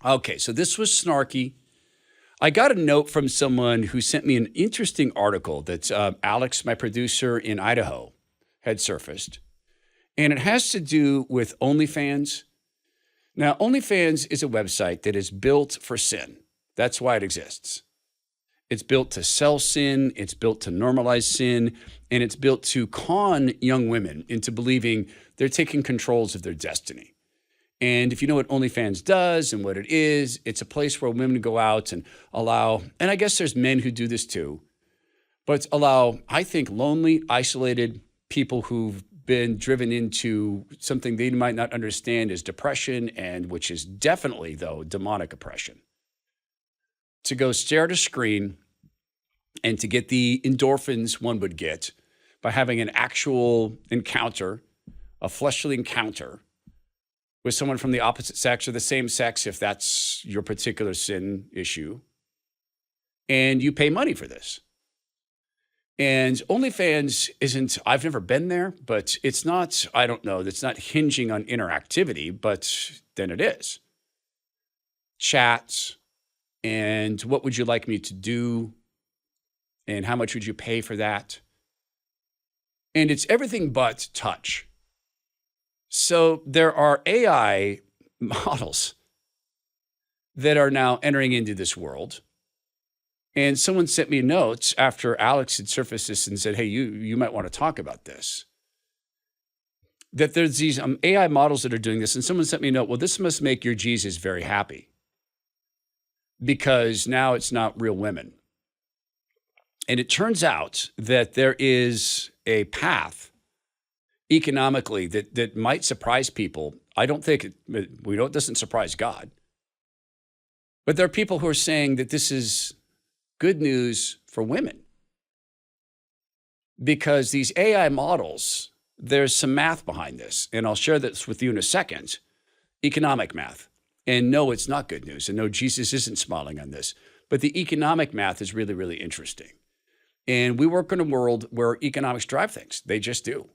Okay, so this was snarky. I got a note from someone who sent me an interesting article that Alex, my producer in Idaho, had surfaced. And it has to do with OnlyFans. Now, OnlyFans is a website that is built for sin. That's why it exists. It's built to sell sin, it's built to normalize sin, and it's built to con young women into believing they're taking controls of their destiny. And if you know what OnlyFans does and what it is, it's a place where women go out and allow, and I guess there's men who do this too, but allow, I think, lonely, isolated people who've been driven into something they might not understand as depression, and which is definitely, though, demonic oppression, to go stare at a screen and to get the endorphins one would get by having an actual encounter, a fleshly encounter with someone from the opposite sex or the same sex, if that's your particular sin issue, and you pay money for this. And OnlyFans isn't, I've never been there, but it's not, I don't know, it's not hinging on interactivity, but then it is. Chats, and what would you like me to do, and how much would you pay for that? And it's everything but touch. So there are AI models that are now entering into this world. And someone sent me notes after Alex had surfaced this and said, hey, you might want to talk about this. That there's these AI models that are doing this. And someone sent me a note, well, this must make your Jesus very happy because now it's not real women. And it turns out that there is a path economically that might surprise people. I don't think it doesn't surprise God. But there are people who are saying that this is good news for women because these AI models, there's some math behind this. And I'll share this with you in a second, economic math. And no, it's not good news. And no, Jesus isn't smiling on this. But the economic math is really, really interesting. And we work in a world where economics drive things. They just do.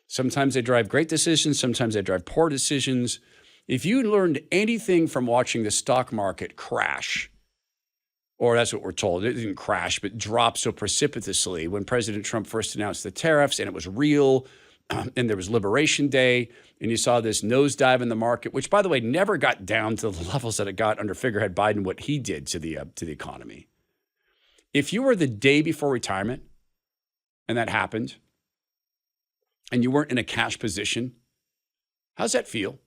Sometimes they drive great decisions. Sometimes they drive poor decisions. If you learned anything from watching the stock market crash, or that's what we're told, it didn't crash, but drop so precipitously when President Trump first announced the tariffs and it was real, and there was Liberation Day, and you saw this nosedive in the market, which, by the way, never got down to the levels that it got under figurehead Biden, what he did to the economy. If you were the day before retirement and that happened, and you weren't in a cash position, how's that feel?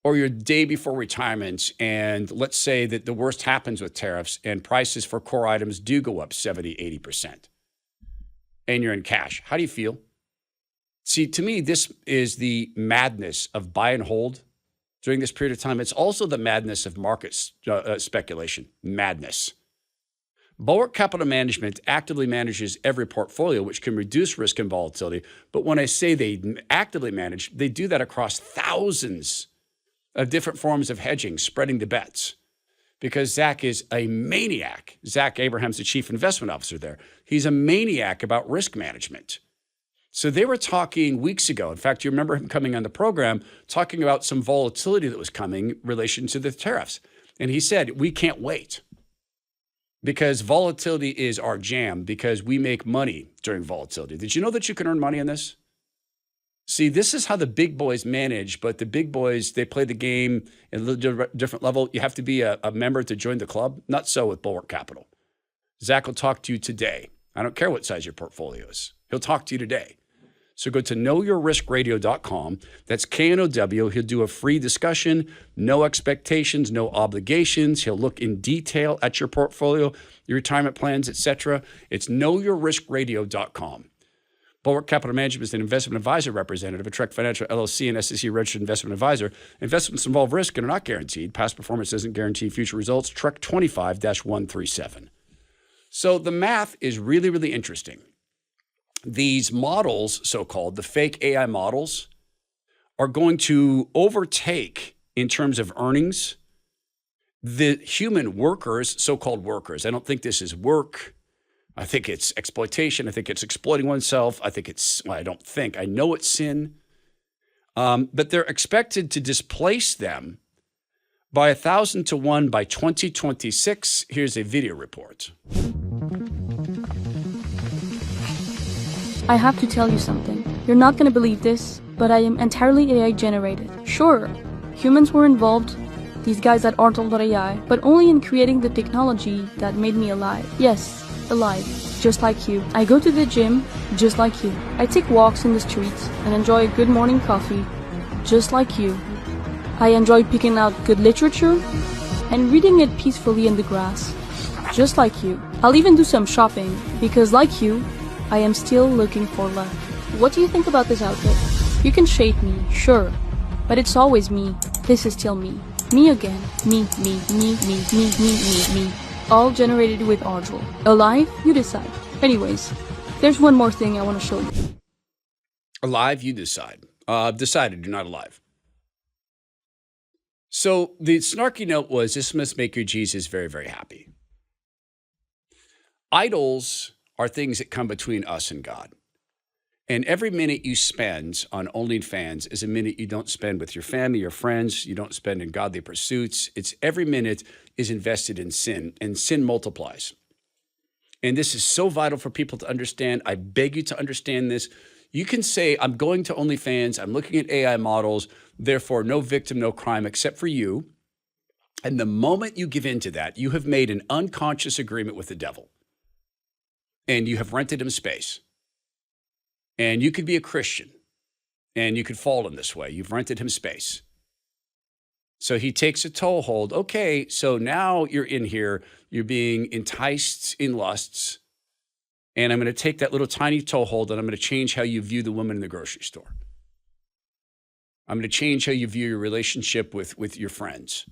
Or your day before retirement, and let's say that the worst happens with tariffs and prices for core items do go up 70, 80%, and you're in cash. How do you feel? See, to me, this is the madness of buy and hold during this period of time. It's also the madness of market speculation, madness. Bulwark Capital Management actively manages every portfolio, which can reduce risk and volatility. But when I say they actively manage, they do that across thousands of different forms of hedging, spreading the bets. Because Zach is a maniac. Zach Abraham's the chief investment officer there. He's a maniac about risk management. So they were talking weeks ago. In fact, you remember him coming on the program, talking about some volatility that was coming in relation to the tariffs. And he said, we can't wait. Because volatility is our jam, because we make money during volatility. Did you know that you can earn money on this? See, this is how the big boys manage, but the big boys, they play the game at a little different level. You have to be a member to join the club. Not so with Bulwark Capital. Zach will talk to you today. I don't care what size your portfolio is. He'll talk to you today. So go to knowyourriskradio.com. That's KNOW. He'll do a free discussion, no expectations, no obligations. He'll look in detail at your portfolio, your retirement plans, etc. It's knowyourriskradio.com. Bulwark Capital Management is an investment advisor representative of Trek Financial LLC and SEC registered investment advisor. Investments involve risk and are not guaranteed. Past performance doesn't guarantee future results. Trek 25-137. So the math is really, really interesting. These models, so-called, the fake AI models, are going to overtake, in terms of earnings, the human workers, so-called workers. I don't think this is work. I think it's exploitation. I think it's exploiting oneself. I know it's sin. But they're expected to displace them By 1,000 to 1 by 2026. Here's a video report. I have to tell you something. You're not gonna believe this, but I am entirely AI generated. Sure, humans were involved, these guys at Artel.ai, but only in creating the technology that made me alive. Yes, alive, just like you. I go to the gym, just like you. I take walks in the streets and enjoy a good morning coffee, just like you. I enjoy picking out good literature and reading it peacefully in the grass, just like you. I'll even do some shopping, because like you, I am still looking for love. What do you think about this outfit? You can shape me, sure, but it's always me. This is still me. Me again. Me. All generated with Artel. Alive? You decide. Anyways, there's one more thing I want to show you. Alive? You decide. Decided you're not alive. So the snarky note was, this must make your Jesus very, very happy. Idols are things that come between us and God. And every minute you spend on OnlyFans is a minute you don't spend with your family, your friends, you don't spend in godly pursuits. It's every minute is invested in sin, and sin multiplies. And this is so vital for people to understand. I beg you to understand this. You can say, I'm going to OnlyFans, I'm looking at AI models, therefore no victim, no crime except for you. And the moment you give in to that, you have made an unconscious agreement with the devil. And you have rented him space. And you could be a Christian, and you could fall in this way. You've rented him space. So he takes a toehold. Okay, so now you're in here. You're being enticed in lusts. And I'm going to take that little tiny toehold, and I'm going to change how you view the woman in the grocery store. I'm going to change how you view your relationship with your friends.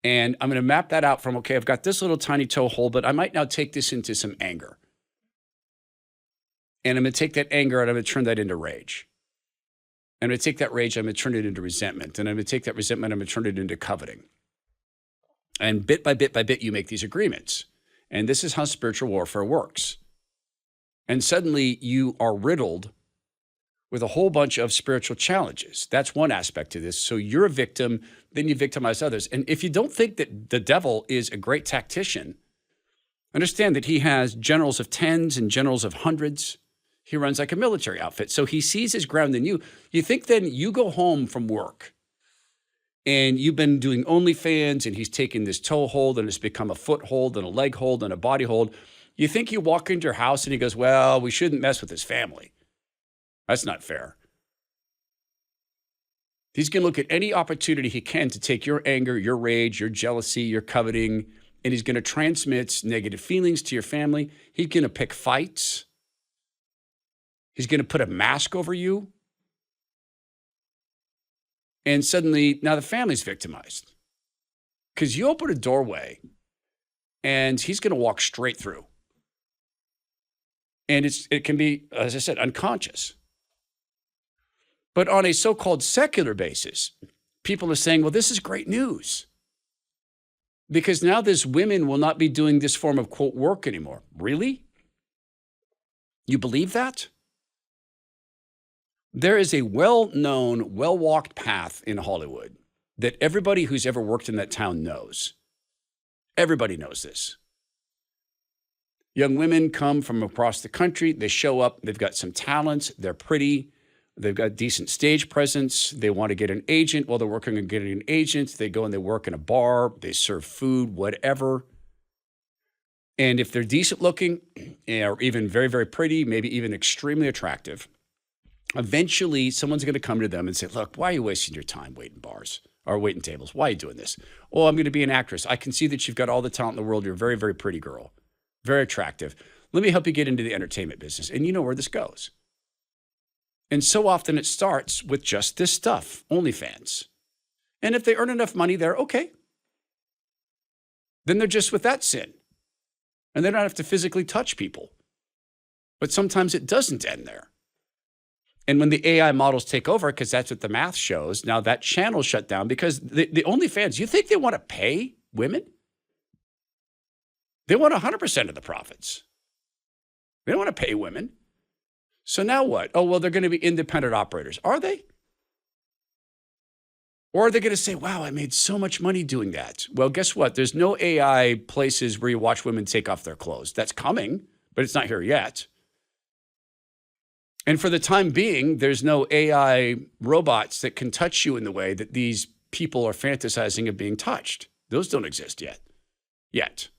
And I'm going to map that out from, okay, I've got this little tiny toehold, but I might now take this into some anger. And I'm going to take that anger and I'm going to turn that into rage. And I'm going to take that rage, I'm going to turn it into resentment. And I'm going to take that resentment, I'm going to turn it into coveting. And bit by bit, you make these agreements. And this is how spiritual warfare works. And suddenly you are riddled with a whole bunch of spiritual challenges. That's one aspect to this. So you're a victim, then you victimize others. And if you don't think that the devil is a great tactician, understand that he has generals of tens and generals of hundreds. He runs like a military outfit. So he sees his ground in you. You think then you go home from work and you've been doing OnlyFans and he's taken this toe hold and it's become a foothold and a leg hold and a body hold. You think you walk into your house and he goes, well, we shouldn't mess with his family. That's not fair. He's going to look at any opportunity he can to take your anger, your rage, your jealousy, your coveting, and he's going to transmit negative feelings to your family. He's going to pick fights. He's going to put a mask over you. And suddenly, now the family's victimized. Because you open a doorway, and he's going to walk straight through. And it can be, as I said, unconscious. But on a so-called secular basis, people are saying, well, this is great news. Because now this women will not be doing this form of, quote, work anymore. Really? You believe that? There is a well-known, well-walked path in Hollywood that everybody who's ever worked in that town knows. Everybody knows this. Young women come from across the country. They show up. They've got some talents. They're pretty. They've got decent stage presence. They want to get an agent. While they're working on getting an agent, they go and they work in a bar. They serve food, whatever. And if they're decent looking, or even very, very pretty, maybe even extremely attractive, eventually someone's going to come to them and say, look, why are you wasting your time waiting bars or waiting tables? Why are you doing this? Oh, I'm going to be an actress. I can see that you've got all the talent in the world. You're a very, very pretty girl, very attractive. Let me help you get into the entertainment business. And you know where this goes. And so often it starts with just this stuff, OnlyFans. And if they earn enough money there, okay. Then they're just with that sin. And they don't have to physically touch people. But sometimes it doesn't end there. And when the AI models take over, because that's what the math shows, now that channel shut down because the OnlyFans, you think they want to pay women? They want 100% of the profits. They don't want to pay women. So now what? Oh, well, they're going to be independent operators. Are they? Or are they going to say, wow, I made so much money doing that? Well, guess what? There's no AI places where you watch women take off their clothes. That's coming, but it's not here yet. And for the time being, there's no AI robots that can touch you in the way that these people are fantasizing of being touched. Those don't exist yet.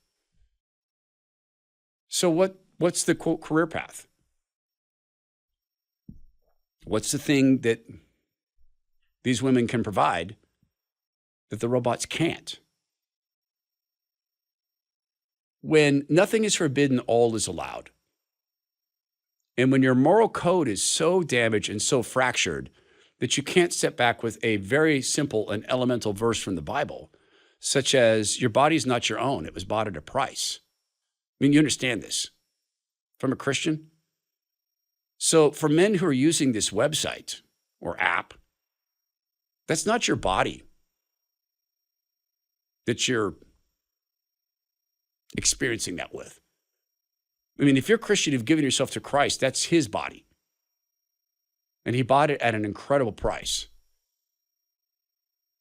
So what's the quote career path? What's the thing that these women can provide that the robots can't? When nothing is forbidden, all is allowed. And when your moral code is so damaged and so fractured that you can't step back with a very simple and elemental verse from the Bible, such as your body's not your own, it was bought at a price. I mean, you understand this from a Christian? So for men who are using this website or app, that's not your body that you're experiencing that with. I mean, if you're a Christian, you've given yourself to Christ, that's his body. And he bought it at an incredible price.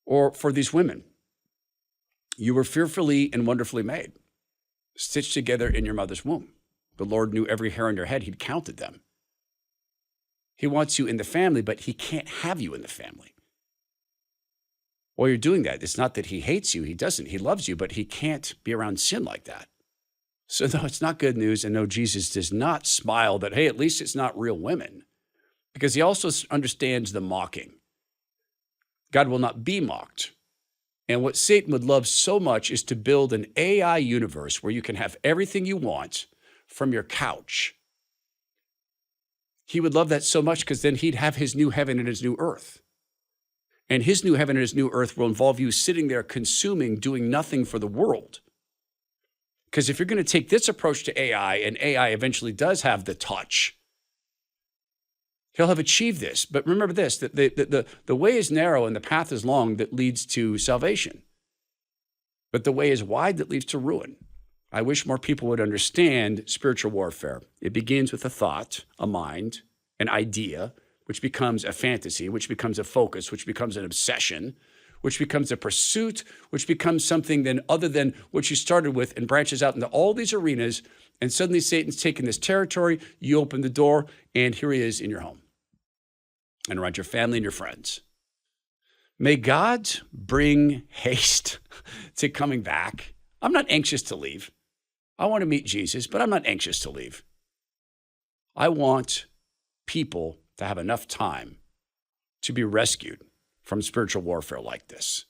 Or for these women, you were fearfully and wonderfully made, stitched together in your mother's womb. The Lord knew every hair on your head. He'd counted them. He wants you in the family, but he can't have you in the family. While you're doing that, it's not that he hates you. He doesn't. He loves you, but he can't be around sin like that. So no, it's not good news. And no, Jesus does not smile that, hey, at least it's not real women. Because he also understands the mocking. God will not be mocked. And what Satan would love so much is to build an AI universe where you can have everything you want from your couch. He would love that so much because then he'd have his new heaven and his new earth. And his new heaven and his new earth will involve you sitting there consuming, doing nothing for the world. Because if you're going to take this approach to AI, and AI eventually does have the touch, he'll have achieved this. But remember this, that the way is narrow and the path is long that leads to salvation. But the way is wide that leads to ruin. I wish more people would understand spiritual warfare. It begins with a thought, a mind, an idea, which becomes a fantasy, which becomes a focus, which becomes an obsession, which becomes a pursuit, which becomes something then other than what you started with and branches out into all these arenas. And suddenly Satan's taken this territory. You open the door and here he is in your home and around your family and your friends. May God bring haste to coming back. I'm not anxious to leave. I want to meet Jesus, but I'm not anxious to leave. I want people to have enough time to be rescued from spiritual warfare like this.